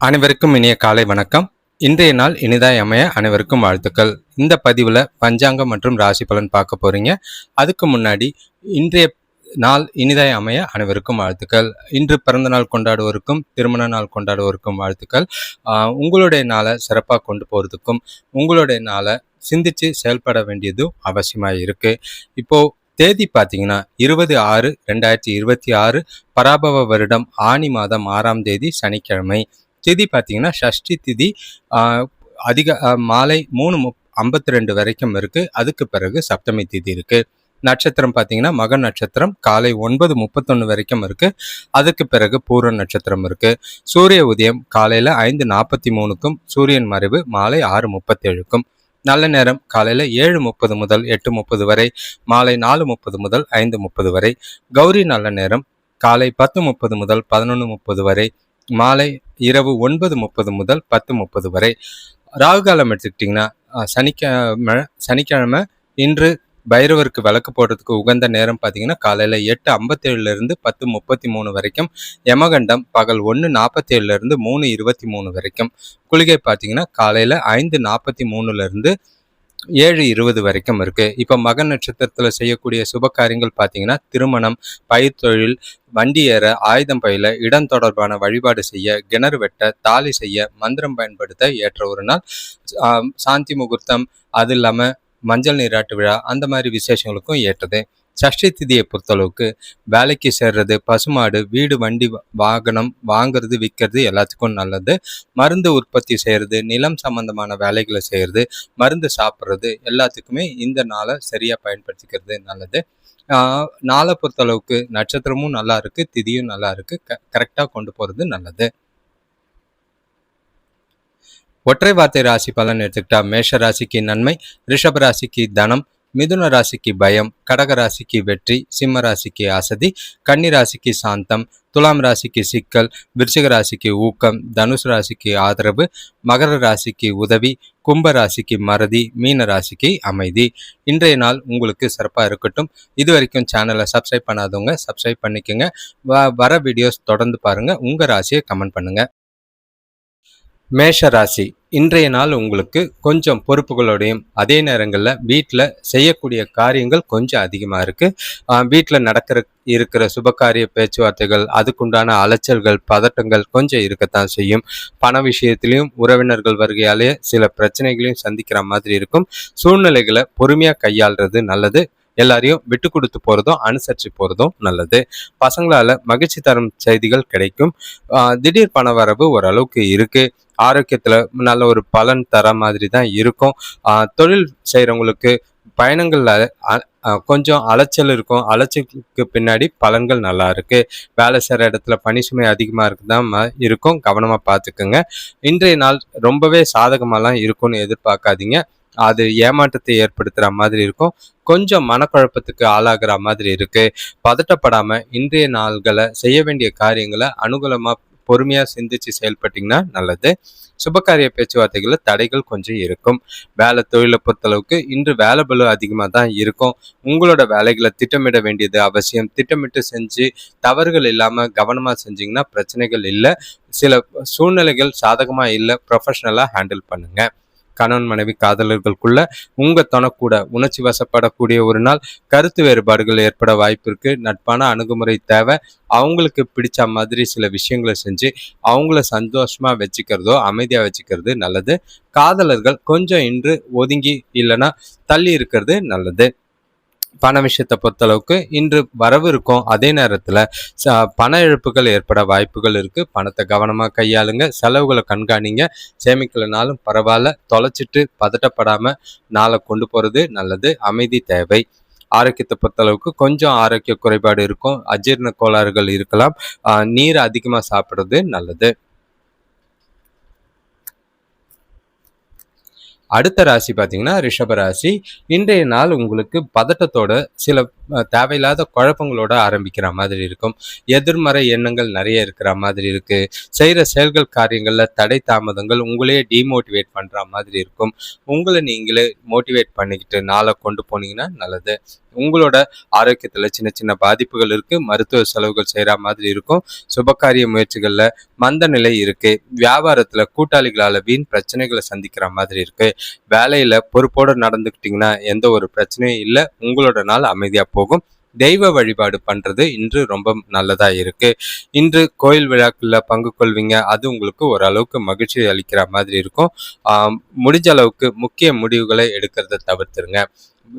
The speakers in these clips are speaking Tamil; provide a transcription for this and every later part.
அனைவருக்கும் இனிய காலை வணக்கம். இன்றைய நாள் இனிதாய் அமைய அனைவருக்கும் வாழ்த்துக்கள். இந்த பதிவில் பஞ்சாங்கம் மற்றும் ராசி பலன் பார்க்க போறீங்க. அதுக்கு முன்னாடி இன்றைய நாள் இனிதாய் அமைய அனைவருக்கும் வாழ்த்துக்கள். இன்று பிறந்த நாள் கொண்டாடுவோருக்கும் திருமண நாள் கொண்டாடுவோருக்கும் வாழ்த்துக்கள். உங்களுடைய நாளை சிறப்பாக கொண்டு போகிறதுக்கும் உங்களுடைய நாளை சிந்திச்சு செயல்பட வேண்டியதும் அவசியமாக இருக்கு. இப்போ தேதி பார்த்தீங்கன்னா 20/6/2026 பராபவ வருடம் ஆனி மாதம் 6ஆம் தேதி சனிக்கிழமை. திதி பார்த்தீங்கன்னா ஷஷ்டி திதி அதிக மாலை 3:52 வரைக்கும் இருக்கு. அதுக்கு பிறகு சப்தமி திதி இருக்கு. நட்சத்திரம் பார்த்தீங்கன்னா மக நட்சத்திரம் காலை 9:31 வரைக்கும் இருக்கு. அதுக்கு பிறகு பூர நட்சத்திரம் இருக்கு. சூரிய உதயம் காலையில 5:43க்கும் சூரியன் மறைவு மாலை 6:37க்கும். நல்ல நேரம் காலையில 7:30 முதல் 8:30 வரை, மாலை 4:30 முதல் 5:30 வரை. கௌரி நல்ல நேரம் காலை 10:30 முதல் 11:30 வரை, மாலை இரவு 9:30 முதல் 10:30 வரை. ராகுகாலம் எடுத்துக்கிட்டிங்கன்னா சனிக்கிழமை இன்று பைரவருக்கு விளக்கு போடுறதுக்கு உகந்த நேரம் பார்த்தீங்கன்னா காலையில் 8:57 10:33 வரைக்கும். யமகண்டம் பகல் 1:47 3:23 வரைக்கும். குளிகை பார்த்தீங்கன்னா காலையில் 5:43 7:20 வரைக்கும் இருக்கு. இப்போ மக நட்சத்திரத்தில் செய்யக்கூடிய சுப காரியங்கள் பார்த்தீங்கன்னா திருமணம், பயிர் தொழில், வண்டி ஏற, ஆயுதம் பயில, இடம் தொடர்பான வழிபாடு செய்ய, கிணறு வெட்ட, தாலி செய்ய, மந்திரம் பயன்படுத்த ஏற்ற ஒரு நாள். சாந்தி முகூர்த்தம், அது இல்லாமல் மஞ்சள் நீராட்டு விழா, அந்த மாதிரி விசேஷங்களுக்கும் ஏற்றது. சஷ்டி திதியை பொறுத்தளவுக்கு வேலைக்கு சேர்றது, பசுமாடு, வீடு, வண்டி, வாகனம் வாங்கிறது, விற்கிறது எல்லாத்துக்கும் நல்லது. மருந்து உற்பத்தி செய்கிறது, நிலம் சம்பந்தமான வேலைகளை செய்கிறது, மருந்து சாப்பிட்றது எல்லாத்துக்குமே இந்த நாளை சரியாக பயன்படுத்திக்கிறது நல்லது. நாளை பொறுத்தளவுக்கு நட்சத்திரமும் நல்லா இருக்கு, திதியும் நல்லா இருக்கு. கரெக்டாக கொண்டு போகிறது நல்லது. ஒற்றை வார்த்தை ராசி பலன் எடுத்துக்கிட்டா மேஷ ராசிக்கு நன்மை, ரிஷப ராசிக்கு தனம், மிதுன ராசிக்கு பயம், கடக ராசிக்கு வெற்றி, சிம்ம ராசிக்கு அசதி, கன்னி ராசிக்கு சாந்தம், துலாம் ராசிக்கு சிக்கல், விருச்சிக ராசிக்கு ஊக்கம், தனுசு ராசிக்கு ஆதரவு, மகர ராசிக்கு உதவி, கும்ப ராசிக்கு மறதி, மீன ராசிக்கு அமைதி. இன்றைய நாள் உங்களுக்கு சிறப்பாக இருக்கட்டும். இது வரைக்கும் சேனலை சப்ஸ்கிரைப் பண்ணாதவங்க சப்ஸ்கிரைப் பண்ணிக்கோங்க. வர வீடியோஸ் தொடர்ந்து பாருங்க. உங்கள் ராசியை கமெண்ட் பண்ணுங்க. மேஷ ராசி, இன்றைய நாள் உங்களுக்கு கொஞ்சம் பொறுப்புகளோடையும் அதே நேரங்களில் வீட்டில் செய்யக்கூடிய காரியங்கள் கொஞ்சம் அதிகமாக இருக்குது. வீட்டில் இருக்கிற சுபகாரிய பேச்சுவார்த்தைகள், அதுக்குண்டான அலைச்சல்கள், பதட்டங்கள் கொஞ்சம் இருக்கத்தான் செய்யும். பண விஷயத்திலையும் உறவினர்கள் வருகையாலே சில பிரச்சனைகளையும் சந்திக்கிற மாதிரி இருக்கும். சூழ்நிலைகளை பொறுமையாக கையாளுறது நல்லது. எல்லாரையும் விட்டு கொடுத்து போகிறதும் அனுசரித்து போகிறதும் நல்லது. பசங்களால் மகிழ்ச்சி தரும் செய்திகள் கிடைக்கும். திடீர் பண வரவு ஓரளவுக்கு இருக்குது. ஆரோக்கியத்தில் நல்ல ஒரு பலன் தர மாதிரி தான் இருக்கும். தொழில் செய்கிறவங்களுக்கு பயணங்களில் கொஞ்சம் அலைச்சல் இருக்கும். அலைச்சலுக்கு பின்னாடி பலன்கள் நல்லா இருக்கு. வேலை செய்கிற இடத்துல பணி சுமை அதிகமாக இருக்குதான் இருக்கும். கவனமாக பார்த்துக்குங்க. இன்றைய நாள் ரொம்பவே சாதகமாலாம் இருக்கும்னு எதிர்பார்க்காதீங்க. அது ஏமாற்றத்தை ஏற்படுத்துகிற மாதிரி இருக்கும். கொஞ்சம் மனக்குழப்பத்துக்கு ஆளாகிற மாதிரி இருக்கு. பதட்டப்படாமல் இன்றைய நாள்களை செய்ய வேண்டிய காரியங்களை அனுகூலமாக பொறுமையாக சிந்திச்சு செயல்பட்டிங்கன்னா நல்லது. சுபகாரிய பேச்சுவார்த்தைகளில் தடைகள் கொஞ்சம் இருக்கும். வேலை தொழிலை பொறுத்தளவுக்கு இன்று வேலை பளு அதிகமாக தான் இருக்கும். உங்களோட வேலைகளை திட்டமிட வேண்டியது அவசியம். திட்டமிட்டு செஞ்சு தவறுகள் இல்லாமல் கவனமாக செஞ்சிங்கன்னா பிரச்சனைகள் இல்லை. சில சூழ்நிலைகள் சாதகமாக இல்லை, ப்ரொஃபஷ்னலாக ஹேண்டில் பண்ணுங்க. கணவன் மனைவி காதலர்களுக்குள்ள உங்க தனக்கூட உணர்ச்சி வசப்படக்கூடிய ஒரு நாள். கருத்து வேறுபாடுகள் ஏற்பட வாய்ப்பு இருக்கு. நட்பான அணுகுமுறை தேவை. அவங்களுக்கு பிடிச்ச மாதிரி சில விஷயங்களை செஞ்சு அவங்கள சந்தோஷமா வச்சுக்கிறதோ அமைதியா வச்சுக்கிறது நல்லது. காதலர்கள் கொஞ்சம் இன்று ஒதுங்கி இல்லைன்னா தள்ளி இருக்கிறது நல்லது. பண விஷயத்தை பொறுத்தளவுக்கு இன்று வரவு இருக்கும். அதே நேரத்தில் பண இழப்புகள் ஏற்பட வாய்ப்புகள் இருக்குது. பணத்தை கவனமாக கையாளுங்க. செலவுகளை கண்காணிங்க. சேமிக்கலைனாலும் பரவாயில்ல, தொலைச்சிட்டு பதட்டப்படாமல் நாளை கொண்டு போகிறது நல்லது. அமைதி தேவை. ஆரோக்கியத்தை பொறுத்தளவுக்கு கொஞ்சம் ஆரோக்கிய குறைபாடு இருக்கும். அஜீரண கோளாறுகள் இருக்கலாம். நீர் அதிகமாக சாப்பிட்றது நல்லது. அடுத்த ராசி பார்த்தீங்கன்னா ரிஷப ராசி. இன்றைய நாள் உங்களுக்கு பதட்டத்தோட சில தேவையில்லாத குழப்பங்களோட ஆரம்பிக்கிற மாதிரி இருக்கும். எதிர்மறை எண்ணங்கள் நிறைய இருக்கிற மாதிரி இருக்கு. செய்கிற செயல்கள் காரியங்களில் தடை தாமதங்கள் உங்களையே டிமோட்டிவேட் பண்ணுற மாதிரி இருக்கும். உங்களை நீங்களே மோட்டிவேட் பண்ணிக்கிட்டு நாளை கொண்டு போனீங்கன்னா நல்லது. உங்களோட ஆரோக்கியத்தில் சின்ன சின்ன பாதிப்புகள் இருக்குது. மருத்துவ செலவுகள் செய்கிற மாதிரி இருக்கும். சுபகாரிய முயற்சிகளில் மந்த நிலை இருக்குது. வியாபாரத்தில் கூட்டாளிகளால் வீண் பிரச்சனைகளை சந்திக்கிற மாதிரி இருக்குது. வேலையில் பொறுப்போடு நடந்துக்கிட்டிங்கன்னா எந்த ஒரு பிரச்சனையும் இல்லை. உங்களோட நாள் அமைதியாக போகும். தெய்வ வழிபாடு பண்ணுறது இன்று ரொம்ப நல்லதாக இருக்குது. இன்று கோயில் விழாக்களில் பங்கு கொள்வீங்க. அது உங்களுக்கு ஓரளவுக்கு மகிழ்ச்சி அளிக்கிற மாதிரி இருக்கும். முடிஞ்ச அளவுக்கு முக்கிய முடிவுகளை எடுக்கிறத தவிர்த்துருங்க.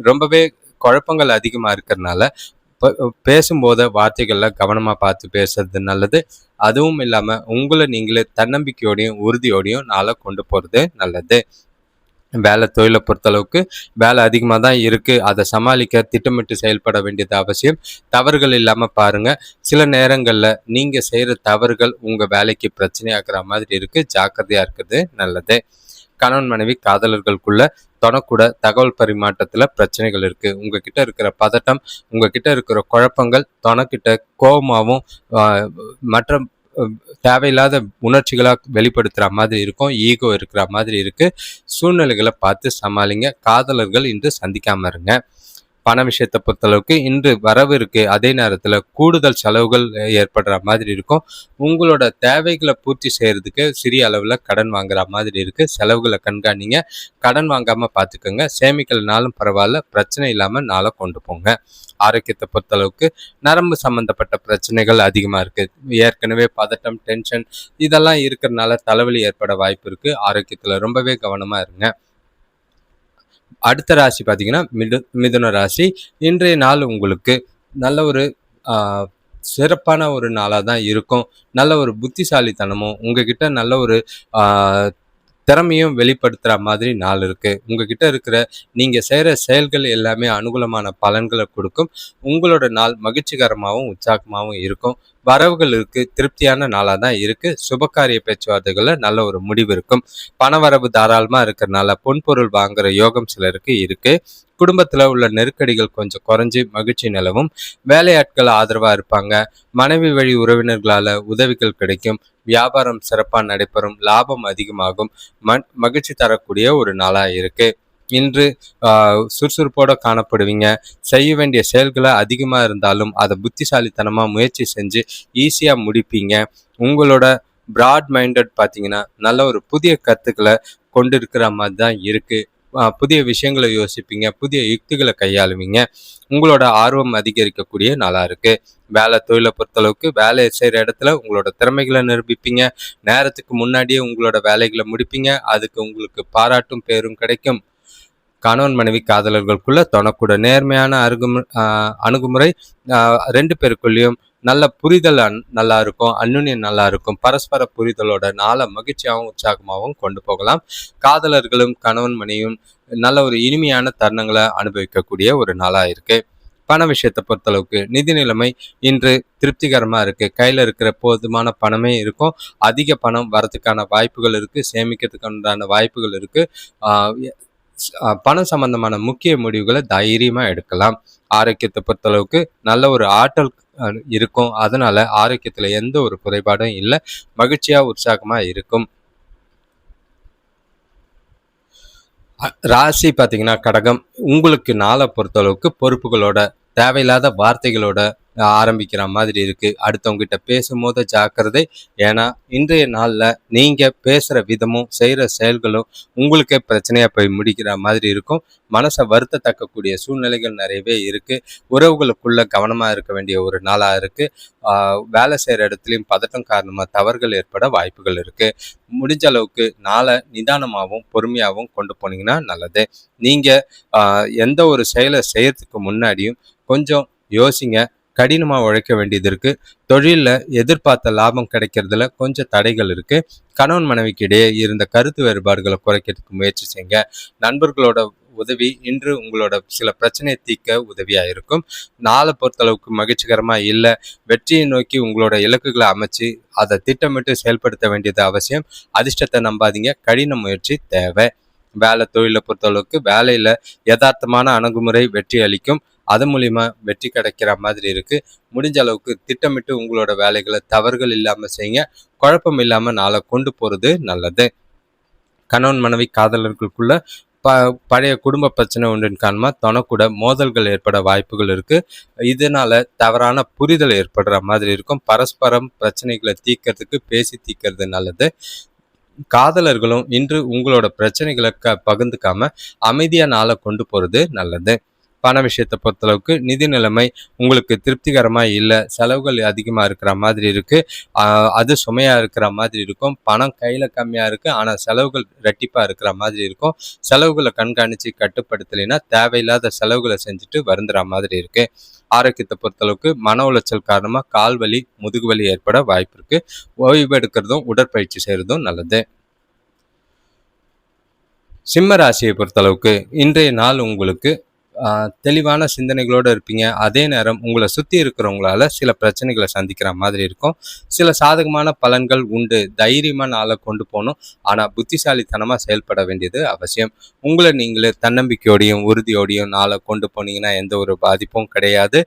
ரொம்பவே குழப்பங்கள் அதிகமாக இருக்கிறதுனால பேசும்போது வார்த்தைகளில் கவனமாக பார்த்து பேசுறது நல்லது. அதுவும் இல்லாமல் உங்களை நீங்களே தன்னம்பிக்கையோடையும் உறுதியோடையும் நாளை கொண்டு போகிறது நல்லது. வேலை தொழிலை பொறுத்தளவுக்கு வேலை அதிகமாக தான் இருக்குது. அதை சமாளிக்க திட்டமிட்டு செயல்பட வேண்டியது அவசியம். தவறுகள் இல்லாமல் பாருங்கள். சில நேரங்களில் நீங்கள் செய்கிற தவறுகள் உங்கள் வேலைக்கு பிரச்சனையாக்குற மாதிரி இருக்குது. ஜாக்கிரதையாக இருக்கிறது நல்லது. கணவன் மனைவி காதலர்களுக்குள்ள தொடக்கூட தகவல் பரிமாற்றத்தில் பிரச்சனைகள் இருக்குது. உங்ககிட்ட இருக்கிற பதட்டம், உங்ககிட்ட இருக்கிற குழப்பங்கள் தொணக்கிட்ட கோபமாகவும் மற்ற தேவையில்லாத உணர்ச்சிகளாக வெளிப்படுத்துகிற மாதிரி இருக்கும். ஈகோ இருக்கிற மாதிரி இருக்குது. சூழ்நிலைகளை பார்த்து சமாளிங்க. காதலர்கள் இன்று சந்திக்காமல் இருங்க. பண விஷயத்தை பொறுத்தளவுக்கு இன்று வரவு இருக்குது. அதே நேரத்தில் கூடுதல் செலவுகள் ஏற்படுற மாதிரி இருக்கும். உங்களோட தேவைகளை பூர்த்தி செய்கிறதுக்கு சிறிய அளவில் கடன் வாங்குற மாதிரி இருக்குது. செலவுகளை கண்காணிங்க. கடன் வாங்காமல் பார்த்துக்கோங்க. சேமிக்கலனாலும் பரவாயில்ல, பிரச்சனை இல்லாமல் நாளை கொண்டு போங்க. ஆரோக்கியத்தை பொறுத்தளவுக்கு நரம்பு சம்மந்தப்பட்ட பிரச்சனைகள் அதிகமாக இருக்குது. ஏற்கனவே பதட்டம், டென்ஷன் இதெல்லாம் இருக்கிறதுனால தலைவலி ஏற்பட வாய்ப்பு இருக்குது. ஆரோக்கியத்தில் ரொம்பவே கவனமாக இருங்க. அடுத்த ராசி பார்த்தீங்கன்னா மிதுன ராசி. இன்றைய நாள் உங்களுக்கு நல்ல ஒரு சிறப்பான ஒரு நாளாக தான் இருக்கும். நல்ல ஒரு புத்திசாலித்தனமும் உங்ககிட்ட நல்ல ஒரு திறமையும் வெளிப்படுத்துகிற மாதிரி நாள் இருக்குது. உங்ககிட்ட இருக்கிற நீங்கள் செய்கிற செயல்கள் எல்லாமே அனுகூலமான பலன்களை கொடுக்கும். உங்களோட நாள் மகிழ்ச்சிகரமாகவும் உற்சாகமாகவும் இருக்கும். வரவுகள் இருக்குது. திருப்தியான நாளாக தான் இருக்குது. சுபகாரிய பேச்சுவார்த்தைகளில் நல்ல ஒரு முடிவு இருக்கும். பணவரவு தாராளமாக இருக்கிறதுனால பொன்பொருள் வாங்குகிற யோகம் சிலருக்கு இருக்குது. குடும்பத்தில் உள்ள நெருக்கடிகள் கொஞ்சம் குறைஞ்சி மகிழ்ச்சி நிலவும். வேலையாட்கள் ஆதரவாக இருப்பாங்க. மனைவி வழி உறவினர்களால் உதவிகள் கிடைக்கும். வியாபாரம் சிறப்பாக நடைபெறும். லாபம் அதிகமாகும். மகிழ்ச்சி தரக்கூடிய ஒரு நாளாக இருக்குது. இன்று சுறுசுறுப்போடு காணப்படுவீங்க. செய்ய வேண்டிய செயல்களை அதிகமாக இருந்தாலும் அதை புத்திசாலித்தனமாக முயற்சி செஞ்சு ஈஸியாக முடிப்பீங்க. உங்களோட பிராட் மைண்டட் பார்த்தீங்கன்னா நல்ல ஒரு புதிய கருத்துக்களை கொண்டு இருக்கிற மாதிரி தான் இருக்குது. புதிய விஷயங்களை யோசிப்பீங்க. புதிய யுக்திகளை கையாளுவீங்க. உங்களோட ஆர்வம் அதிகரிக்கக்கூடிய நாளாக இருக்குது. வேலை தொழிலை பொறுத்தளவுக்கு வேலையை செய்கிற இடத்துல உங்களோட திறமைகளை நிரூபிப்பீங்க. நேரத்துக்கு முன்னாடியே உங்களோட வேலைகளை முடிப்பீங்க. அதுக்கு உங்களுக்கு பாராட்டும் பேரும் கிடைக்கும். கணவன் மனைவி காதலர்களுக்குள்ள தொணக்கூட நேர்மையான அணுகுமுறை 2 பேருக்குள்ளேயும் நல்ல புரிதல் நல்லா இருக்கும். அந்யுன்யம் நல்லா இருக்கும். பரஸ்பர புரிதலோட நாளை மகிழ்ச்சியாகவும் உற்சாகமாகவும் கொண்டு போகலாம். காதலர்களும் கணவன் மனைவியும் நல்ல ஒரு இனிமையான தருணங்களை அனுபவிக்கக்கூடிய ஒரு நாளாக இருக்குது. பண விஷயத்தை பொறுத்தளவுக்கு நிதி நிலைமை இன்று திருப்திகரமாக இருக்குது. கையில் இருக்கிற போதுமான பணமே இருக்கும். அதிக பணம் வரதுக்கான வாய்ப்புகள் இருக்குது. சேமிக்கிறதுக்கு உண்டான வாய்ப்புகள் இருக்குது. பணம் சம்பந்தமான முக்கிய முடிவுகளை தைரியமாக எடுக்கலாம். ஆரோக்கியத்தை பொறுத்தளவுக்கு நல்ல ஒரு ஆற்றல் இருக்கும். அதனால ஆரோக்கியத்தில் எந்த ஒரு குறைபாடும் இல்லை. மகிழ்ச்சியாக உற்சாகமாக இருக்கும். ராசி பார்த்தீங்கன்னா கடகம். உங்களுக்கு நாளை பொறுத்தளவுக்கு பொறுப்புகளோட தேவையில்லாத வார்த்தைகளோட ஆரம்பிக்கிற மாதிரி இருக்குது. அடுத்தவங்ககிட்ட பேசும்போது ஜாக்கிரதை. ஏன்னா இன்றைய நாளில் நீங்கள் பேசுகிற விதமும் செய்கிற செயல்களும் உங்களுக்கே பிரச்சனையாக போய் முடிக்கிற மாதிரி இருக்கும். மனசை வருத்தத்தக்கக்கூடிய சூழ்நிலைகள் நிறையவே இருக்குது. உறவுகளுக்குள்ள கவனமாக இருக்க வேண்டிய ஒரு நாளாக இருக்குது. வேலை செய்கிற இடத்துலையும் பதட்டம் காரணமாக தவறுகள் ஏற்பட வாய்ப்புகள் இருக்குது. முடிஞ்ச அளவுக்கு நாளை நிதானமாகவும் பொறுமையாகவும் கொண்டு போனீங்கன்னா நல்லது. நீங்கள் எந்த ஒரு செயலை செய்யறதுக்கு முன்னாடியும் கொஞ்சம் யோசிங்க. கடினமாக உழைக்க வேண்டியது இருக்குது. தொழிலில் எதிர்பார்த்த லாபம் கிடைக்கிறதுல கொஞ்சம் தடைகள் இருக்குது. கணவன் மனைவிக்கு இடையே இருந்த கருத்து வேறுபாடுகளை குறைக்கிறதுக்கு முயற்சி செய்யுங்க. நண்பர்களோட உதவி இன்று உங்களோட சில பிரச்சனையை தீர்க்க உதவியாக இருக்கும். நாளை பொறுத்தளவுக்கு மகிழ்ச்சிகரமாக இல்லை. வெற்றியை நோக்கி உங்களோட இலக்குகளை அமைச்சு அதை திட்டமிட்டு செயல்படுத்த வேண்டியது அவசியம். அதிர்ஷ்டத்தை நம்பாதீங்க. கடின முயற்சி தேவை. வேலை தொழிலை பொறுத்தளவுக்கு வேலையில் யதார்த்தமான அணுகுமுறை வெற்றி அளிக்கும். அது மூலிமா வெற்றி கிடைக்கிற மாதிரி இருக்கு. முடிஞ்ச அளவுக்கு திட்டமிட்டு உங்களோட வேலைகளை தவறுகள் இல்லாம செய்யுங்க. குழப்பம் இல்லாம நாளை கொண்டு போறது நல்லது. கணவன் மனைவி காதலர்களுக்குள்ள ப பழைய குடும்ப பிரச்சனை ஒன்றின் காரணமா தொணக்கூட மோதல்கள் ஏற்பட வாய்ப்புகள் இருக்கு. இதனால தவறான புரிதல் ஏற்படுற மாதிரி இருக்கும். பரஸ்பரம் பிரச்சனைகளை தீர்க்கறதுக்கு பேசி தீர்க்கறது நல்லது. காதலர்களும் இன்று உங்களோட பிரச்சனைகளை பகிர்ந்துக்காம அமைதியா நாளை கொண்டு போறது நல்லது. பண விஷயத்தை பொறுத்தளவுக்கு நிதி நிலைமை உங்களுக்கு திருப்திகரமா இல்லை, செலவுகள் அதிகமா இருக்கிற மாதிரி இருக்கு. அது சுமையா இருக்கிற மாதிரி இருக்கும். பணம் கையில கம்மியா இருக்கு, ஆனா செலவுகள் ரெட்டிப்பா இருக்கிற மாதிரி இருக்கும். செலவுகளை கண்காணிச்சு கட்டுப்படுத்தலைன்னா தேவையில்லாத செலவுகளை செஞ்சுட்டு வருந்துற மாதிரி இருக்கு. ஆரோக்கியத்தை பொறுத்தளவுக்கு மன உளைச்சல் காரணமா கால் வலி, முதுகு வலி ஏற்பட வாய்ப்பு இருக்கு. ஓய்வு எடுக்கிறதும் உடற்பயிற்சி செய்யறதும் நல்லது. சிம்ம ராசியை பொறுத்தளவுக்கு இன்றைய நாள் உங்களுக்கு தெளிவான சிந்தனைகளோடு இருப்பீங்க. அதே நேரம் உங்களை சுற்றி இருக்கிறவங்களால சில பிரச்சனைகளை சந்திக்கிற மாதிரி இருக்கும். சில சாதகமான பலன்கள் உண்டு. தைரியமாக நாளை கொண்டு போகணும், ஆனால் புத்திசாலித்தனமாக செயல்பட வேண்டியது அவசியம். உங்களை நீங்களே தன்னம்பிக்கையோடையும் உறுதியோடையும் நாளை கொண்டு போனீங்கன்னா எந்த ஒரு பாதிப்பும் கிடையாது.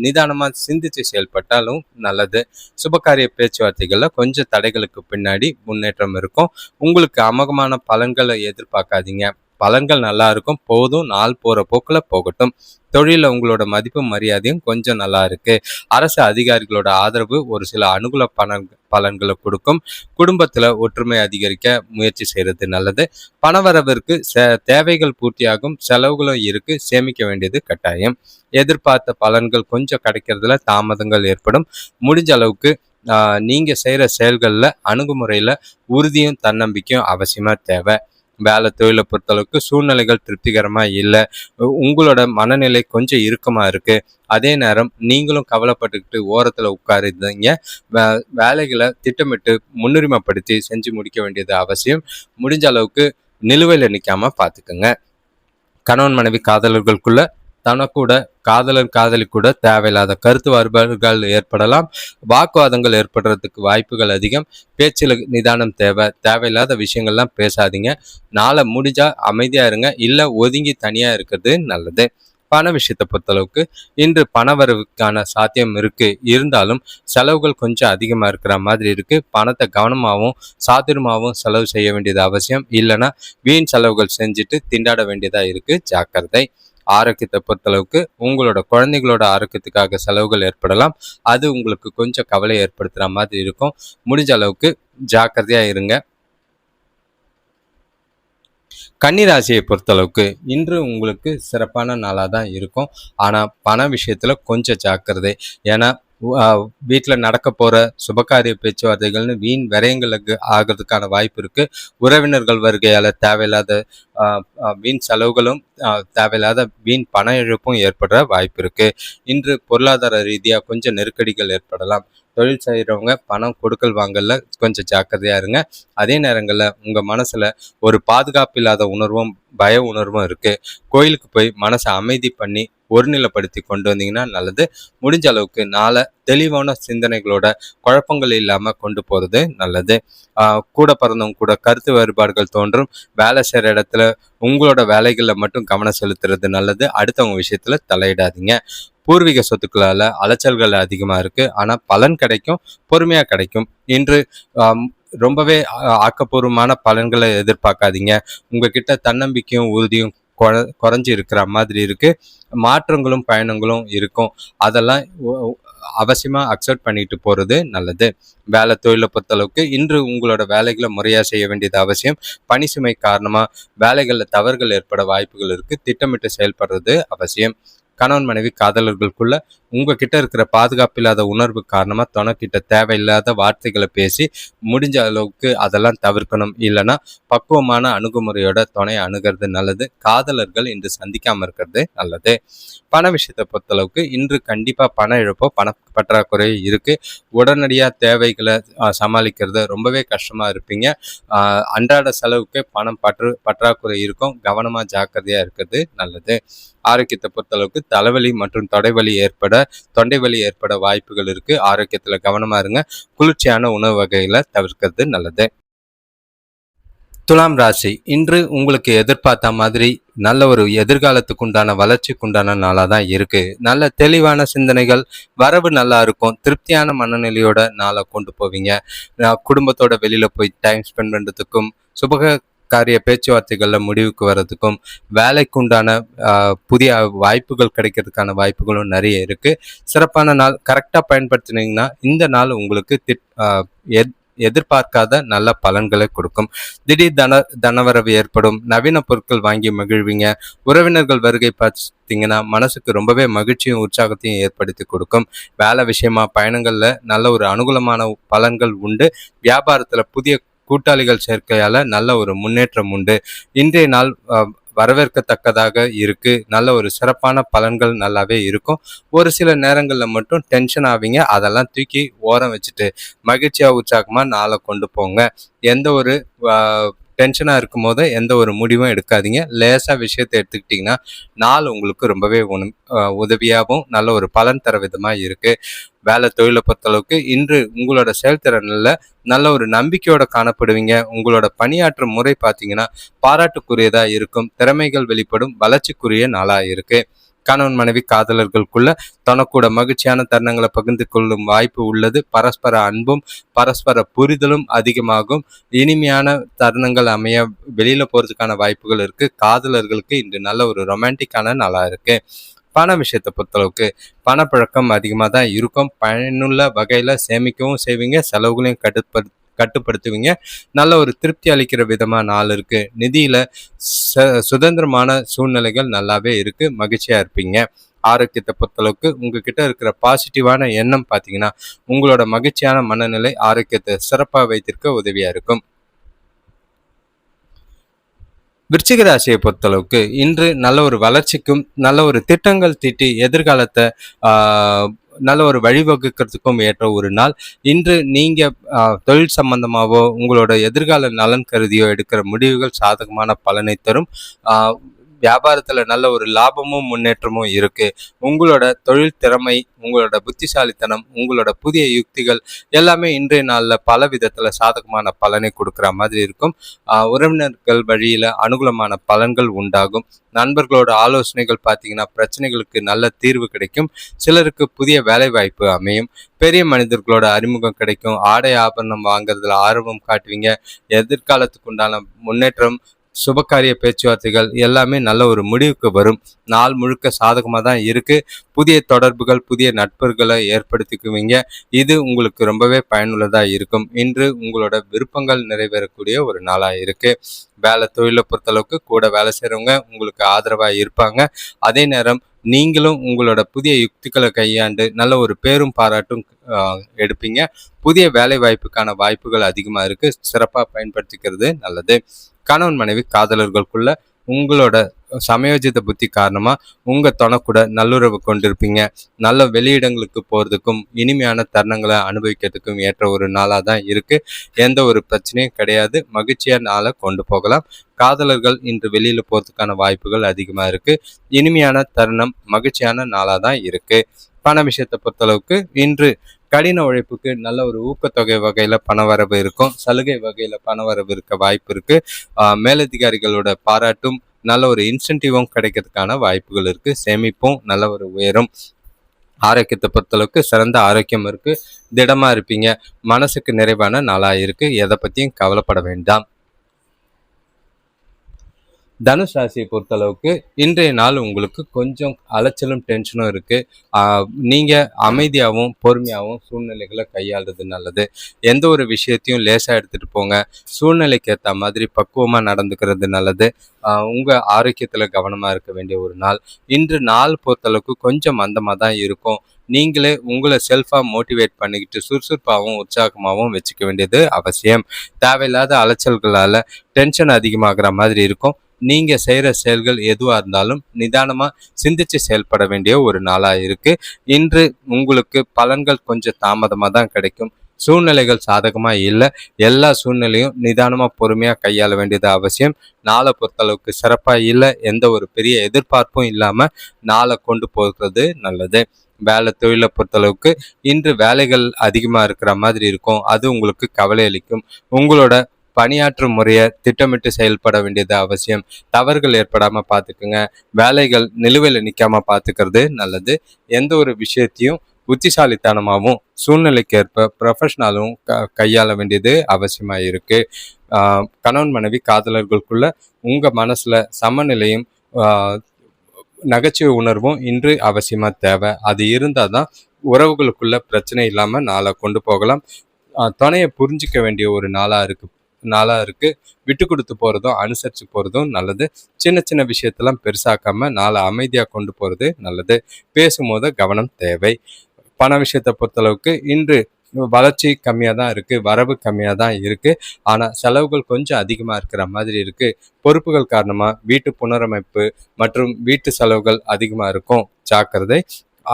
நிதானமாக சிந்தித்து செயல்பட்டாலும் நல்லது. சுபகாரிய பேச்சுவார்த்தைகளில் கொஞ்சம் தடைகளுக்கு பின்னாடி முன்னேற்றம் இருக்கும். உங்களுக்கு அமோகமான பலன்களை எதிர்பார்க்காதீங்க. பலன்கள் நல்லா இருக்கும், போதும், நாள் போற போக்குல போகட்டும். தொழில உங்களோட மதிப்பு மரியாதையும் கொஞ்சம் நல்லா இருக்கு. அரசு அதிகாரிகளோட ஆதரவு ஒரு சில அனுகூல பலன்களை கொடுக்கும். குடும்பத்துல ஒற்றுமை அதிகரிக்க முயற்சி செய்யறது நல்லது. பணவரவிற்கு தேவைகள் பூர்த்தியாகும், செலவுகளும் இருக்கு, சேமிக்க வேண்டியது கட்டாயம். எதிர்பார்த்த பலன்கள் கொஞ்சம் கிடைக்கிறதுல தாமதங்கள் ஏற்படும். முடிஞ்ச அளவுக்கு நீங்க செய்யற செயல்கள்ல அணுகுமுறையில உறுதியும் தன்னம்பிக்கையும் அவசியமா தேவை. வேலை தொழிலை பொறுத்தளவுக்கு சூழ்நிலைகள் திருப்திகரமாக இல்லை. உங்களோட மனநிலை கொஞ்சம் இறுக்கமாக இருக்குது. அதே நேரம் நீங்களும் கவலைப்பட்டுக்கிட்டு ஓரத்தில் உட்காருந்தீங்க. வேலைகளை திட்டமிட்டு முன்னுரிமைப்படுத்தி செஞ்சு முடிக்க வேண்டியது அவசியம். முடிஞ்ச அளவுக்கு நிலுவையில் நிற்காம பார்த்துக்குங்க. கணவன் மனைவி காதலர்களுக்குள்ள தனக்கூட காதலர் காதலி கூட தேவையில்லாத கருத்து வேறுபாடுகள் ஏற்படலாம். வாக்குவாதங்கள் ஏற்படுறதுக்கு வாய்ப்புகள் அதிகம். பேச்சில் நிதானம் தேவை. தேவையில்லாத விஷயங்கள்லாம் பேசாதீங்க. நாளை முடிஞ்சா அமைதியா இருங்க, இல்லை ஒதுங்கி தனியா இருக்கிறது நல்லது. பண விஷயத்தை பொறுத்தளவுக்கு இன்று பணவரவுக்கான சாத்தியம் இருக்கு. இருந்தாலும் செலவுகள் கொஞ்சம் அதிகமாக இருக்கிற மாதிரி இருக்கு. பணத்தை கவனமாகவும் சாதுரியமாகவும் செலவு செய்ய வேண்டியது அவசியம். இல்லைன்னா வீண் செலவுகள் செஞ்சுட்டு திண்டாட வேண்டியதா இருக்கு. ஜாக்கிரதை. ஆரோக்கியத்தை பொறுத்தளவுக்கு உங்களோட குழந்தைகளோட ஆரோக்கியத்துக்காக செலவுகள் ஏற்படலாம். அது உங்களுக்கு கொஞ்சம் கவலை ஏற்படுத்துகிற மாதிரி இருக்கும். முடிஞ்ச அளவுக்கு ஜாக்கிரதையா இருங்க. கன்னிராசியை பொறுத்தளவுக்கு இன்று உங்களுக்கு சிறப்பான நாளாக தான் இருக்கும். ஆனால் பண விஷயத்தில் கொஞ்சம் ஜாக்கிரதை. ஏன்னா வீட்டில் நடக்க போகிற சுபகாரிய பேச்சுவார்த்தைகள்னு வீண் விரயங்களுக்கு ஆகிறதுக்கான வாய்ப்பு இருக்குது. உறவினர்கள் வருகையால் தேவையில்லாத வீண் செலவுகளும் தேவையில்லாத வீண் பண இழப்பும் ஏற்படுற வாய்ப்பு இருக்குது. இன்று பொருளாதார ரீதியாக கொஞ்சம் நெருக்கடிகள் ஏற்படலாம். தொழில் செய்கிறவங்க பணம் கொடுக்கல் வாங்கல கொஞ்சம் ஜாக்கிரதையாக இருங்க. அதே நேரங்களில் உங்கள் மனசில் ஒரு பாதுகாப்பு இல்லாத உணர்வும் பய உணர்வும் இருக்குது. கோயிலுக்கு போய் மனசை அமைதி பண்ணி ஒருநிலைப்படுத்தி கொண்டு வந்தீங்கன்னா நல்லது. முடிஞ்ச அளவுக்கு நாளை தெளிவான சிந்தனைகளோட குழப்பங்கள் இல்லாமல் கொண்டு போகிறது நல்லது. கூட பிறந்தவங்க கூட கருத்து வேறுபாடுகள் தோன்றும். வேலை செய்கிற இடத்துல உங்களோட வேலைகளில் மட்டும் கவனம் செலுத்துறது நல்லது. அடுத்தவங்க விஷயத்தில் தலையிடாதீங்க. பூர்வீக சொத்துக்களால் அலைச்சல்கள் அதிகமாக இருக்குது. ஆனால் பலன் கிடைக்கும், பொறுமையாக கிடைக்கும். இன்று ரொம்பவே ஆக்கப்பூர்வமான பலன்களை எதிர்பார்க்காதீங்க. உங்ககிட்ட தன்னம்பிக்கையும் உறுதியும் குறைஞ்சி இருக்கிற மாதிரி இருக்கு. மாற்றங்களும் பயணங்களும் இருக்கும். அதெல்லாம் அவசியமாக அக்செப்ட் பண்ணிட்டு போகிறது நல்லது. வேலை தொழிலை பொறுத்தளவுக்கு இன்று உங்களோட வேலைகளை முறையாக செய்ய வேண்டியது அவசியம். பணி சுமை காரணமாக வேலைகளில் தவறுகள் ஏற்பட வாய்ப்புகள் இருக்குது. திட்டமிட்டு செயல்படுறது அவசியம். கணவன் மனைவி காதலர்களுக்குள்ள உங்ககிட்ட இருக்கிற பாதுகாப்பு இல்லாத உணர்வு காரணமாக துணைக்கிட்ட தேவையில்லாத வார்த்தைகளை பேசி முடிஞ்ச அளவுக்கு அதெல்லாம் தவிர்க்கணும். இல்லைன்னா பக்குவமான அணுகுமுறையோட துணையை அணுகிறது நல்லது. காதலர்கள் இன்று சந்திக்காமல் இருக்கிறது நல்லது. பண விஷயத்தை பொறுத்தளவுக்கு இன்று கண்டிப்பாக பண இழப்போ பண பற்றாக்குறை இருக்குது. உடனடியாக தேவைகளை சமாளிக்கிறது ரொம்பவே கஷ்டமாக இருப்பீங்க. அன்றாட செலவுக்கு பணம் பற்றாக்குறை இருக்கும். கவனமாக ஜாக்கிரதையாக இருக்கிறது நல்லது. ஆரோக்கியத்தை பொறுத்தளவுக்கு தலைவலி மற்றும் தொண்டை வலி ஏற்பட வாய்ப்புகள் இருக்கு. ஆரோக்கியத்துல கவனமா இருங்க. குளிர்ச்சியான உணவு வகைகளை தவிர்க்கிறது நல்லது. துலாம் ராசி இன்று உங்களுக்கு எதிர்பார்த்த மாதிரி நல்ல ஒரு எதிர்காலத்துக்கு உண்டான வளர்ச்சிக்கு உண்டான நாளாக தான் இருக்கு. நல்ல தெளிவான சிந்தனைகள், வரவு நல்லா இருக்கும். திருப்தியான மனநிலையோட நாளை கொண்டு போவீங்க. குடும்பத்தோட வெளியில போய் டைம் ஸ்பெண்ட் பண்றதுக்கும், சுபக காரிய பேச்சுவார்த்தைகள்ல முடிவுக்கு வர்றதுக்கும், வேலைக்கு உண்டான புதிய வாய்ப்புகள் கிடைக்கிறதுக்கான வாய்ப்புகளும் நிறைய இருக்கு. சிறப்பான நாள். கரெக்டா பயன்படுத்தினீங்கன்னா இந்த நாள் உங்களுக்கு எதிர்பார்க்காத நல்ல பலன்களை கொடுக்கும். திடீர் தனவரவு ஏற்படும். நவீன பொருட்கள் வாங்கி மகிழ்வீங்க. உறவினர்கள் வருகை பார்த்தீங்கன்னா மனசுக்கு ரொம்பவே மகிழ்ச்சியும் உற்சாகத்தையும் ஏற்படுத்தி கொடுக்கும். வேலை விஷயமா பயணங்கள்ல நல்ல ஒரு அனுகூலமான பலன்கள் உண்டு. வியாபாரத்துல புதிய கூட்டாளிகள் சேர்க்கையால நல்ல ஒரு முன்னேற்றம் உண்டு. இன்றைய நாள் வரவேற்கத்தக்கதாக இருக்கு. நல்ல ஒரு சிறப்பான பலன்கள் நல்லாவே இருக்கும். ஒரு சில நேரங்கள்ல மட்டும் டென்ஷன் ஆவீங்க. அதெல்லாம் தூக்கி ஓரம் வச்சுட்டு மகிழ்ச்சியா உற்சாகமா நாளை கொண்டு போங்க. எந்த ஒரு டென்ஷனா இருக்கும் போது எந்த ஒரு முடிவும் எடுக்காதீங்க. லேசா விஷயத்தை எடுத்துக்கிட்டீங்கன்னா நாள் உங்களுக்கு ரொம்பவே உதவியாகவும் நல்ல ஒரு பலன் தர விதமா இருக்கு. வேலை தொழிலை பொறுத்தளவுக்கு இன்று உங்களோட செயல்திறனில் நல்ல ஒரு நம்பிக்கையோட காணப்படுவீங்க. உங்களோட பணியாற்றும் முறை பார்த்தீங்கன்னா பாராட்டுக்குரியதா இருக்கும். திறமைகள் வெளிப்படும். வளர்ச்சிக்குரிய நாளா இருக்கு. கணவன் மனைவி காதலர்களுக்குள்ள தனக்கூட மகிழ்ச்சியான தருணங்களை பகிர்ந்து கொள்ளும் வாய்ப்பு உள்ளது. பரஸ்பர அன்பும் பரஸ்பர புரிதலும் அதிகமாகும். இனிமையான தருணங்கள் அமைய வெளியில போறதுக்கான வாய்ப்புகள் இருக்கு. காதலர்களுக்கு இன்று நல்ல ஒரு ரொமான்டிக்கான நாளா இருக்கு. பண விஷயத்தை பொறுத்தளவுக்கு பணப்பழக்கம் அதிகமாக தான் இருக்கும். பயனுள்ள வகையில் சேமிக்கவும் செய்வீங்க. செலவுகளையும் கட்டுப்படுத்துவீங்க. நல்ல ஒரு திருப்தி அளிக்கிற விதமா நாள் இருக்கு. நிதியில சுதந்திரமான சூழ்நிலைகள் நல்லாவே இருக்கு. மகிழ்ச்சியா இருப்பீங்க. ஆரோக்கியத்தை பொறுத்தளவுக்கு உங்ககிட்ட இருக்கிற பாசிட்டிவான எண்ணம் பார்த்தீங்கன்னா உங்களோட மகிழ்ச்சியான மனநிலை ஆரோக்கியத்தை சிறப்பாக வைத்திருக்க உதவியா இருக்கும். விருச்சிக ராசியை பொறுத்தளவுக்கு இன்று நல்ல ஒரு வளர்ச்சிக்கும் நல்ல ஒரு திட்டங்கள் தீட்டி எதிர்காலத்தை நல்ல ஒரு வழிவகுக்கிறதுக்கும் ஏற்ற ஒரு நாள். இன்று நீங்க தொழில் சம்பந்தமாவோ உங்களோட எதிர்கால நலன் கருதியோ எடுக்கிற முடிவுகள் சாதகமான பலனை தரும். வியாபாரத்துல நல்ல ஒரு லாபமும் முன்னேற்றமும் இருக்கு. உங்களோட தொழில் திறமை, உங்களோட புத்திசாலித்தனம், உங்களோட புதிய யுக்திகள் எல்லாமே இன்றைய நாள்ல பல விதத்துல சாதகமான பலனை கொடுக்குற மாதிரி இருக்கும். உறவினர்கள் வழியில அனுகூலமான பலன்கள் உண்டாகும். நண்பர்களோட ஆலோசனைகள் பார்த்தீங்கன்னா பிரச்சனைகளுக்கு நல்ல தீர்வு கிடைக்கும். சிலருக்கு புதிய வேலை வாய்ப்பு அமையும். பெரிய மனிதர்களோட அறிமுகம் கிடைக்கும். ஆடை ஆபரணம் வாங்குறதுல ஆர்வம் காட்டுவீங்க. எதிர்காலத்துக்கு உண்டான முன்னேற்றம், சுபகாரிய பேச்சுவார்த்தைகள் எல்லாமே நல்ல ஒரு முடிவுக்கு வரும். நாள் முழுக்க சாதகமாக தான் இருக்கு. புதிய தொடர்புகள், புதிய நட்புகளை ஏற்படுத்திக்குவீங்க. இது உங்களுக்கு ரொம்பவே பயனுள்ளதாக இருக்கும். இன்று உங்களோட விருப்பங்கள் நிறைவேறக்கூடிய ஒரு நாளாக இருக்கு. வேலை தொழிலை பொறுத்தளவுக்கு கூட வேலை செய்கிறவங்க உங்களுக்கு ஆதரவாக இருப்பாங்க. அதே நேரம் நீங்களும் உங்களோட புதிய யுக்திகளை கையாண்டு நல்ல ஒரு பேரும் பாராட்டும் எடுப்பீங்க. புதிய வேலை வாய்ப்புக்கான வாய்ப்புகள் அதிகமாக இருக்கு. சிறப்பாக பயன்படுத்திக்கிறது நல்லது. கணவன் மனைவி காதலர்களுக்குள்ள உங்களோட சமயோஜித புத்தி காரணமா உங்க கூட நல்லுறவு கொண்டிருப்பீங்க. நல்ல வெளியிடங்களுக்கு போறதுக்கும் இனிமையான தருணங்களை அனுபவிக்கிறதுக்கும் ஏற்ற ஒரு நாளா தான் இருக்கு. எந்த ஒரு பிரச்சனையும் கிடையாது. மகிழ்ச்சியா நாளை கொண்டு போகலாம். காதலர்கள் இன்று வெளியில போறதுக்கான வாய்ப்புகள் அதிகமா இருக்கு. இனிமையான தருணம், மகிழ்ச்சியான நாளா தான் இருக்கு. பண விஷயத்தை பொறுத்தளவுக்கு இன்று கடின உழைப்புக்கு நல்ல ஒரு ஊக்கத்தொகை வகையில பணவரவு இருக்கும். சலுகை வகையில பணவரவு இருக்க வாய்ப்பு இருக்கு. மேலதிகாரிகளோட பாராட்டும் நல்ல ஒரு இன்சென்டிவும் கிடைக்கிறதுக்கான வாய்ப்புகள் இருக்கு. சேமிப்பும் நல்ல ஒரு உயரும். ஆரோக்கியத்தை பொறுத்தளவுக்கு சிறந்த ஆரோக்கியம் இருக்கு. திடமா இருப்பீங்க. மனசுக்கு நிறைவான நாளா இருக்கு. எதை பத்தியும் கவலைப்பட வேண்டாம். தனுஷ் ராசியை பொறுத்தளவுக்கு இன்றைய நாள் உங்களுக்கு கொஞ்சம் அலைச்சலும் டென்ஷனும் இருக்கு. நீங்க அமைதியாகவும் பொறுமையாகவும் சூழ்நிலைகளை கையாளுறது நல்லது. எந்த ஒரு விஷயத்தையும் லேசா எடுத்துட்டு போங்க. சூழ்நிலைக்கு ஏற்ற மாதிரி பக்குவமா நடந்துக்கிறது நல்லது. உங்க ஆரோக்கியத்துல கவனமா இருக்க வேண்டிய ஒரு நாள். இன்று நாள் பொறுத்தளவுக்கு கொஞ்சம் மந்தமாக தான் இருக்கும். நீங்களே உங்களை செல்ஃபாக மோட்டிவேட் பண்ணிக்கிட்டு சுறுசுறுப்பாகவும் உற்சாகமாகவும் வச்சுக்க வேண்டியது அவசியம். தேவையில்லாத அலைச்சல்களால் டென்ஷன் அதிகமாகிற மாதிரி இருக்கும். நீங்க செய்யற செயல்கள் எதுவா இருந்தாலும் நிதானமா சிந்திச்சு செயல்பட வேண்டிய ஒரு நாளா இருக்கு. இன்று உங்களுக்கு பலன்கள் கொஞ்சம் தாமதமா தான் கிடைக்கும். சூழ்நிலைகள் சாதகமா இல்லை. எல்லா சூழ்நிலையும் நிதானமா பொறுமையா கையாள வேண்டியது அவசியம். நாளை பொறுத்தளவுக்கு சிறப்பா இல்லை. எந்த ஒரு பெரிய எதிர்பார்ப்பும் இல்லாம நாளை கொண்டு போகிறது நல்லது. வேலை தொழிலை பொறுத்தளவுக்கு இன்று வேலைகள் அதிகமா இருக்கிற மாதிரி இருக்கும். அது உங்களுக்கு கவலை அளிக்கும். உங்களோட பணியாற்றும் முறையை திட்டமிட்டு செயல்பட வேண்டியது அவசியம். தவறுகள் ஏற்படாம பார்த்துக்குங்க. வேலைகள் நிலுவையில் நிற்காம பார்த்துக்கிறது நல்லது. எந்த ஒரு விஷயத்தையும் புத்திசாலித்தனமாகவும் சூழ்நிலைக்கேற்ப ப்ரொஃபஷனலும் கையாள வேண்டியது அவசியமாக இருக்கு. கணவன் மனைவி காதலர்களுக்குள்ள உங்க மனசுல சமநிலையும் நகைச்சுவை உணர்வும் இன்று அவசியமா தேவை. அது இருந்தால் தான் உறவுகளுக்குள்ள பிரச்சனை இல்லாம நாளை கொண்டு போகலாம். துணையை புரிஞ்சிக்க வேண்டிய ஒரு நாளா இருக்கு. விட்டு கொடுத்து போறதும் அனுசரிச்சு போறதும் நல்லது. சின்ன சின்ன விஷயத்தெல்லாம் பெருசாக்காம நாளை அமைதியா கொண்டு போறது நல்லது. பேசும்போது கவனம் தேவை. பண விஷயத்தை பொறுத்தளவுக்கு இன்று வளர்ச்சி கம்மியாக தான் இருக்குது, வரவு கம்மியாக தான் இருக்குது. ஆனால் செலவுகள் கொஞ்சம் அதிகமாக இருக்கிற மாதிரி இருக்குது. பொறுப்புகள் காரணமாக வீட்டு புனரமைப்பு மற்றும் வீட்டு செலவுகள் அதிகமாக இருக்கும். ஜாக்கிரதை.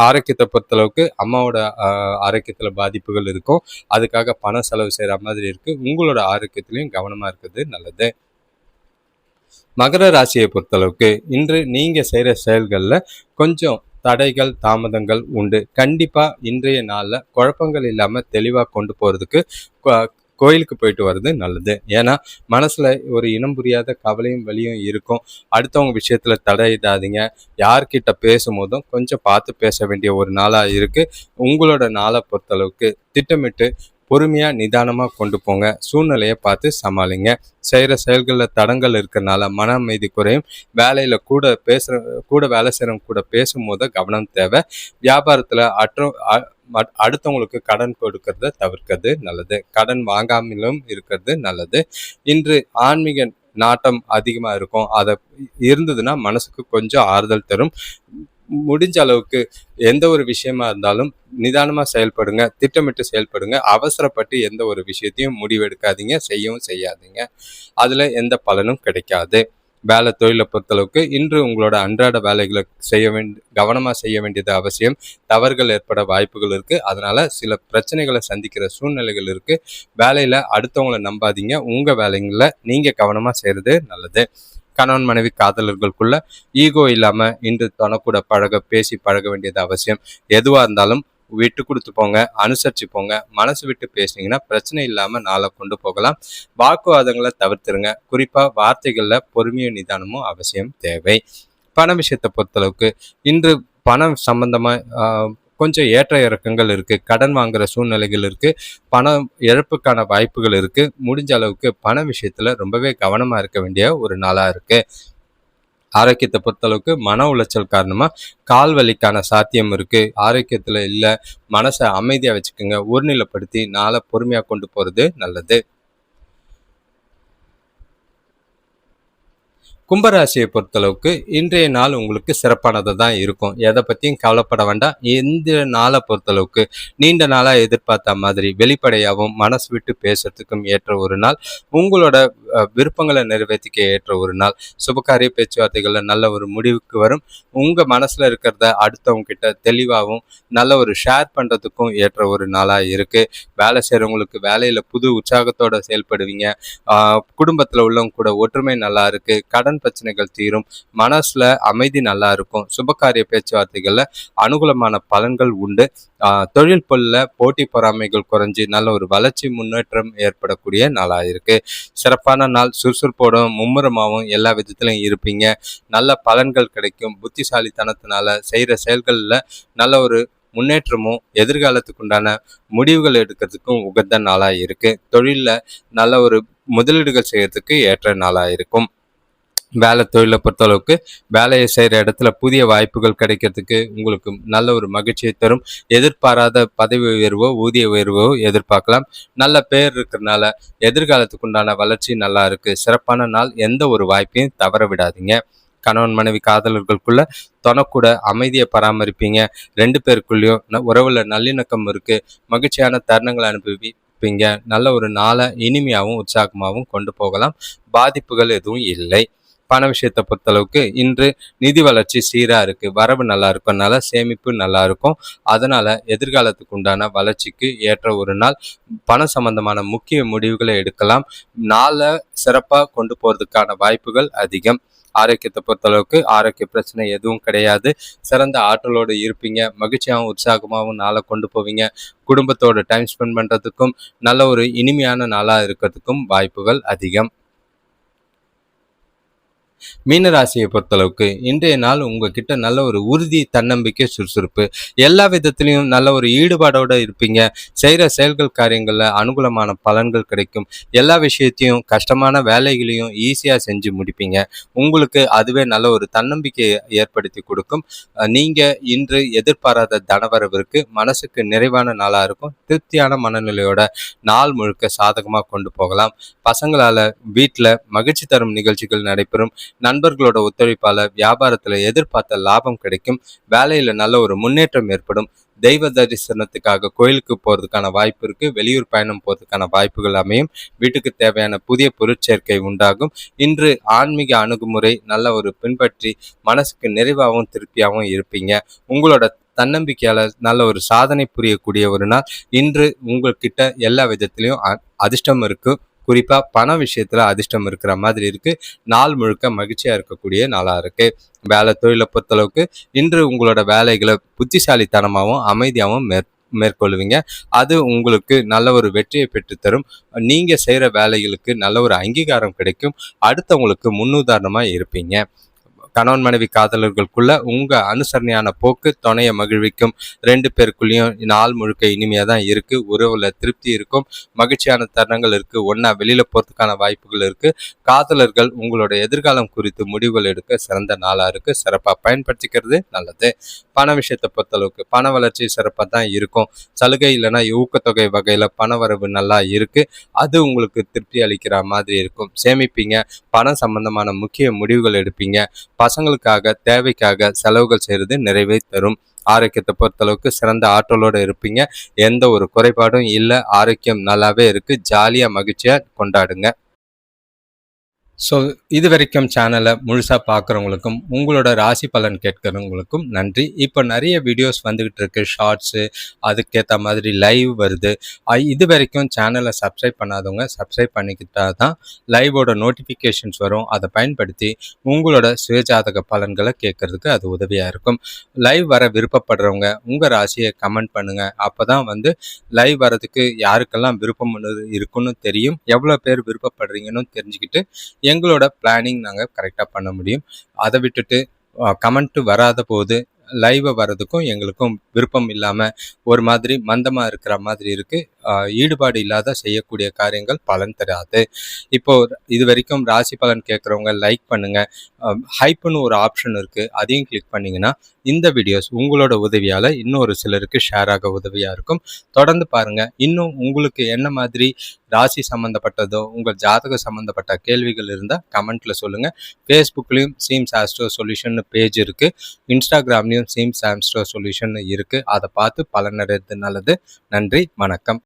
ஆரோக்கியத்தை பொறுத்தளவுக்கு அம்மாவோட ஆரோக்கியத்தில் பாதிப்புகள் இருக்கும். அதுக்காக பண செலவு செய்கிற மாதிரி இருக்குது. உங்களோட ஆரோக்கியத்திலையும் கவனமாக இருக்கிறது நல்லது. மகர ராசியை பொறுத்தளவுக்கு இன்று நீங்கள் செய்கிற செயல்களில் கொஞ்சம் தடைகள் தாமதங்கள் உண்டு. கண்டிப்பாக இன்றைய நாளில் குழப்பங்கள் இல்லாமல் தெளிவாக கொண்டு போகிறதுக்கு கோயிலுக்கு போயிட்டு வர்றது நல்லது. ஏன்னா மனசில் ஒரு இனம் புரியாத கவலையும் வலியும் இருக்கும். அடுத்தவங்க விஷயத்தில் தடையிடாதீங்க. யார்கிட்ட பேசும்போதும் கொஞ்சம் பார்த்து பேச வேண்டிய ஒரு நாளாக இருக்குது. உங்களோட நாளை பொறுத்தளவுக்கு திட்டமிட்டு பொறுமையாக நிதானமாக கொண்டு போங்க. சூழ்நிலையை பார்த்து சமாளிங்க. செய்கிற செயல்களில் தடங்கள் இருக்கிறனால மன அமைதி குறையும். வேலையில் கூட வேலை செய்கிறவங்க கூட பேசும்போது கவனம் தேவை. வியாபாரத்தில் அடுத்தவங்களுக்கு கடன் கொடுக்கறத தவிர்க்கிறது நல்லது. கடன் வாங்காமலும் இருக்கிறது நல்லது. இன்று ஆன்மீக நாட்டம் அதிகமாக இருக்கும். அதை இருந்ததுன்னா மனசுக்கு கொஞ்சம் ஆறுதல் தரும். முடிஞ்ச அளவுக்கு எந்த ஒரு விஷயமா இருந்தாலும் நிதானமாக செயல்படுங்க, திட்டமிட்டு செயல்படுங்க. அவசரப்பட்டு எந்த ஒரு விஷயத்தையும் முடிவெடுக்காதீங்க, செய்யவும் செய்யாதீங்க. அதில் எந்த பலனும் கிடைக்காது. வேலை தொழிலை பொறுத்தளவுக்கு இன்று உங்களோட அன்றாட வேலைகளை கவனமாக செய்ய வேண்டியது அவசியம். தவறுகள் ஏற்பட வாய்ப்புகள் இருக்குது. அதனால் சில பிரச்சனைகளை சந்திக்கிற சூழ்நிலைகள் இருக்குது. வேலையில் அடுத்தவங்களை நம்பாதீங்க. உங்கள் வேலைங்களில் நீங்கள் கவனமாக செய்கிறது நல்லது. கணவன் மனைவி காதலர்களுக்குள்ள ஈகோ இல்லாமல் இன்று தனக்கூட பேசி பழக வேண்டியது அவசியம். எதுவாக இருந்தாலும் விட்டு கொடுத்து போங்க, அனுசரித்து போங்க. மனசு விட்டு பேசினீங்கன்னா பிரச்சனை இல்லாமல் நாளை கொண்டு போகலாம். வாக்குவாதங்களை தவிர்த்துருங்க. குறிப்பாக வார்த்தைகளில் பொறுமையும் நிதானமும் அவசியம் தேவை. பண விஷயத்தை பொறுத்தளவுக்கு இன்று பணம் சம்பந்தமாக கொஞ்சம் ஏற்ற இறக்கங்கள் இருக்குது. கடன் வாங்குகிற சூழ்நிலைகள் இருக்குது. பணம் இழப்புக்கான வாய்ப்புகள் இருக்குது. முடிஞ்ச அளவுக்கு பண விஷயத்தில் ரொம்பவே கவனமாக இருக்க வேண்டிய ஒரு நாளாக இருக்குது. ஆரோக்கியத்தை பொறுத்தளவுக்கு மன உளைச்சல் காரணமாக கால் வலிக்கான சாத்தியம் இருக்குது. ஆரோக்கியத்தில் இல்லை, மனசை அமைதியாக வச்சுக்கோங்க. ஒருநிலைப்படுத்தி நாளை பொறுமையாக கொண்டு போகிறது நல்லது. கும்பராசியை பொறுத்தளவுக்கு இன்றைய நாள் உங்களுக்கு சிறப்பானதாக தான் இருக்கும். எதை பற்றியும் கவலைப்பட வேண்டாம். இந்த நாளை பொறுத்தளவுக்கு நீண்ட நாளாக எதிர்பார்த்த மாதிரி வெளிப்படையாகவும் மனசு விட்டு பேசுறதுக்கும் ஏற்ற ஒரு நாள். உங்களோட விருப்பங்களை நிறைவேற்றிக்க ஏற்ற ஒரு நாள். சுபகாரிய பேச்சுவார்த்தைகளில் நல்ல ஒரு முடிவுக்கு வரும். உங்கள் மனசில் இருக்கிறத அடுத்தவங்க கிட்ட தெளிவாகவும் நல்ல ஒரு ஷேர் பண்ணுறதுக்கும் ஏற்ற ஒரு நாளாக இருக்குது. வேலை செய்கிறவங்களுக்கு வேலையில் புது உற்சாகத்தோடு செயல்படுவீங்க. குடும்பத்தில் உள்ளவங்க கூட ஒற்றுமை நல்லா இருக்குது. கடன் பிரச்சனைகள் தீரும். மனசுல அமைதி நல்லா இருக்கும். சுபகாரிய பேச்சுவார்த்தைகள்ல அனுகூலமான பலன்கள் உண்டு. தொழில் பொருள்ல போட்டி பொறாமைகள் குறைஞ்சி நல்ல ஒரு வளர்ச்சி முன்னேற்றம் ஏற்படக்கூடிய நாளாக இருக்கு. சிறப்பான நாள். சுறுசுறுப்போடும் மும்முரமாகவும் எல்லா விதத்திலையும் இருப்பீங்க. நல்ல பலன்கள் கிடைக்கும். புத்திசாலித்தனத்தினால செய்கிற செயல்களில் நல்ல ஒரு முன்னேற்றமும் எதிர்காலத்துக்கு உண்டான முடிவுகள் எடுக்கிறதுக்கும் உகந்த நாளாக இருக்கு. தொழிலில் நல்ல ஒரு முதலீடுகள் செய்யறதுக்கு ஏற்ற நாளாக இருக்கும். வேலை தொழிலை பொறுத்தளவுக்கு வேலையை செய்கிற இடத்துல புதிய வாய்ப்புகள் கிடைக்கிறதுக்கு உங்களுக்கு நல்ல ஒரு மகிழ்ச்சியை தரும். எதிர்பாராத பதவி உயர்வோ ஊதிய உயர்வோ எதிர்பார்க்கலாம். நல்ல பேர் இருக்கிறதுனால எதிர்காலத்துக்கு உண்டான வளர்ச்சி நல்லா இருக்குது. சிறப்பான நாள். எந்த ஒரு வாய்ப்பையும் தவற விடாதீங்க. கணவன் மனைவி காதலர்களுக்குள்ள தொனக்கூட அமைதியை பராமரிப்பீங்க. 2 பேருக்குள்ளேயும் உறவுல நல்லிணக்கம் இருக்குது. மகிழ்ச்சியான தருணங்களை அனுபவிப்பீங்க. நல்ல ஒரு நாளை இனிமையாகவும் உற்சாகமாகவும் கொண்டு போகலாம். பாதிப்புகள் எதுவும் இல்லை. பண விஷயத்தை பொறுத்தளவுக்கு இன்று நிதி வளர்ச்சி சீராக இருக்குது. வரவு நல்லா இருக்கனால சேமிப்பு நல்லா இருக்கும். அதனால் எதிர்காலத்துக்கு உண்டான வளர்ச்சிக்கு ஏற்ற ஒரு நாள். பண சம்பந்தமான முக்கிய முடிவுகளை எடுக்கலாம். நாளை சிறப்பாக கொண்டு போகிறதுக்கான வாய்ப்புகள் அதிகம். ஆரோக்கியத்தை பொறுத்தளவுக்கு ஆரோக்கிய பிரச்சனை எதுவும் கிடையாது. சிறந்த ஆற்றலோடு இருப்பீங்க. மகிழ்ச்சியாகவும் உற்சாகமாகவும் நாளை கொண்டு போவீங்க. குடும்பத்தோடு டைம் ஸ்பெண்ட் பண்ணுறதுக்கும் நல்ல ஒரு இனிமையான நாளாக இருக்கிறதுக்கும் வாய்ப்புகள் அதிகம். மீனராசியை பொறுத்தளவுக்கு இன்றைய நாள் உங்ககிட்ட நல்ல ஒரு உறுதி, தன்னம்பிக்கை, சுறுசுறுப்பு எல்லா விதத்திலையும் நல்ல ஒரு ஈடுபாடோடு இருப்பீங்க. செய்கிற செயல்கள் காரியங்களில் அனுகூலமான பலன்கள் கிடைக்கும். எல்லா விஷயத்தையும் கஷ்டமான வேலைகளையும் ஈஸியாக செஞ்சு முடிப்பீங்க. உங்களுக்கு அதுவே நல்ல ஒரு தன்னம்பிக்கையை ஏற்படுத்தி கொடுக்கும். நீங்கள் இன்று எதிர்பாராத தனவரவிற்கு மனசுக்கு நிறைவான நாளாக இருக்கும். திருப்தியான மனநிலையோட நாள் முழுக்க சாதகமாக கொண்டு போகலாம். பசங்களால் வீட்டில் மகிழ்ச்சி தரும் நிகழ்ச்சிகள் நடைபெறும். நண்பர்களோட ஒத்துழைப்பால வியாபாரத்துல எதிர்பார்த்த லாபம் கிடைக்கும். வேலையில நல்ல ஒரு முன்னேற்றம் ஏற்படும். தெய்வ தரிசனத்துக்காக கோயிலுக்கு போறதுக்கான வாய்ப்பு இருக்கு. வெளியூர் பயணம் போறதுக்கான வாய்ப்புகள் அமையும். வீட்டுக்கு தேவையான புதிய பொருட்சேர்க்கை உண்டாகும். இன்று ஆன்மீக அணுகுமுறை நல்ல ஒரு பின்பற்றி மனசுக்கு நிறைவாகவும் திருப்தியாகவும் இருப்பீங்க. உங்களோட தன்னம்பிக்கையால நல்ல ஒரு சாதனை புரியக்கூடிய ஒரு நாள். இன்று உங்கள்கிட்ட எல்லா விதத்திலையும் அதிர்ஷ்டம் இருக்கு. குறிப்பா பண விஷயத்துல அதிர்ஷ்டம் இருக்கிற மாதிரி இருக்கு. நாள் முழுக்க மகிழ்ச்சியா இருக்கக்கூடிய நாளா இருக்கு. வேலை தொழிலை பொறுத்தளவுக்கு இன்று உங்களோட வேலைகளை புத்திசாலித்தனமாகவும் அமைதியாகவும் மேற்கொள்வீங்க. அது உங்களுக்கு நல்ல ஒரு வெற்றியை பெற்றுத்தரும். நீங்க செய்யற வேலைகளுக்கு நல்ல ஒரு அங்கீகாரம் கிடைக்கும். அடுத்தவங்களுக்கு முன்னுதாரணமா இருப்பீங்க. கணவன் மனைவி காதலர்களுக்குள்ள உங்க அனுசரணையான போக்கு துணையை மகிழ்விக்கும். 2 பேருக்குள்ளேயும் நாள் முழுக்க இனிமையா தான் இருக்கு. உறவுல திருப்தி இருக்கும். மகிழ்ச்சியான தருணங்கள் இருக்கு. ஒன்னா வெளியில போறதுக்கான வாய்ப்புகள் இருக்கு. காதலர்கள் உங்களோட எதிர்காலம் குறித்து முடிவுகள் எடுக்க சிறந்த நாளா இருக்கு. சிறப்பா பயன்படுத்திக்கிறது நல்லது. பண விஷயத்தை பொறுத்தளவுக்கு பண வளர்ச்சி சிறப்பாக தான் இருக்கும். சலுகை இல்லைன்னா ஊக்கத்தொகை வகையில பண வரவு நல்லா இருக்கு. அது உங்களுக்கு திருப்தி அளிக்கிற மாதிரி இருக்கும். சேமிப்பீங்க. பணம் சம்பந்தமான முக்கிய முடிவுகள் எடுப்பீங்க. பசங்களுக்காக தேவைக்காக செலவுகள் செய்கிறது நிறைவை தரும். ஆரோக்கியத்தை பொறுத்தளவுக்கு சிறந்த ஆற்றலோடு இருப்பீங்க. எந்த ஒரு குறைபாடும் இல்லை. ஆரோக்கியம் நல்லாவே இருக்கு. ஜாலியா மகிழ்ச்சியா கொண்டாடுங்க. ஸோ இது வரைக்கும் சேனலை முழுசாக பார்க்குறவங்களுக்கும் உங்களோட ராசி பலன் கேட்குறவங்களுக்கும் நன்றி. இப்போ நிறைய வீடியோஸ் வந்துக்கிட்டு இருக்கு. ஷார்ட்ஸு அதுக்கேற்ற மாதிரி லைவ் வருது. இது வரைக்கும் சேனலை சப்ஸ்கிரைப் பண்ணாதவங்க சப்ஸ்கிரைப் பண்ணிக்கிட்டா தான் லைவோட நோட்டிஃபிகேஷன்ஸ் வரும். அதை பயன்படுத்தி உங்களோட சுயஜாதக பலன்களை கேட்குறதுக்கு அது உதவியாக இருக்கும். லைவ் வர விருப்பப்படுறவங்க உங்கள் ராசியை கமெண்ட் பண்ணுங்கள். அப்போ தான் லைவ் வரதுக்கு யாருக்கெல்லாம் விருப்பம் இருக்குன்னு தெரியும். எவ்வளோ பேர் விருப்பப்படுறீங்கன்னு தெரிஞ்சுக்கிட்டு எங்களோட பிளானிங் நாங்கள் கரெக்டாக பண்ண முடியும். அதை விட்டுட்டு கமெண்ட்டு வராத போது லைவை வர்றதுக்கும் எங்களுக்கும் விருப்பம் இல்லாமல் ஒரு மாதிரி மந்தமாக இருக்கிற மாதிரி இருக்குது. ஈடுபாடு இல்லாத செய்யக்கூடிய காரியங்கள் பலன் தராது. இப்போது இது வரைக்கும் ராசி பலன் கேட்குறவங்க லைக் பண்ணுங்கள். ஹைப்புன்னு ஒரு ஆப்ஷன் இருக்குது. அதையும் கிளிக் பண்ணிங்கன்னா இந்த வீடியோஸ் உங்களோட உதவியால் இன்னொரு சிலருக்கு ஷேர் ஆக உதவியாக இருக்கும். தொடர்ந்து பாருங்கள். இன்னும் உங்களுக்கு என்ன மாதிரி ராசி சம்மந்தப்பட்டதோ உங்கள் ஜாதக சம்மந்தப்பட்ட கேள்விகள் இருந்தால் கமெண்ட்டில் சொல்லுங்கள். ஃபேஸ்புக்லேயும் சீம்ஸ் ஆஸ்ட்ரோ சொல்யூஷன் பேஜ் இருக்குது. இன்ஸ்டாகிராம்லேயும் சீம்ஸ் ஆஸ்ட்ரோ சொல்யூஷன் இருக்குது. அதை பார்த்து பலனடைறது நல்லது. நன்றி, வணக்கம்.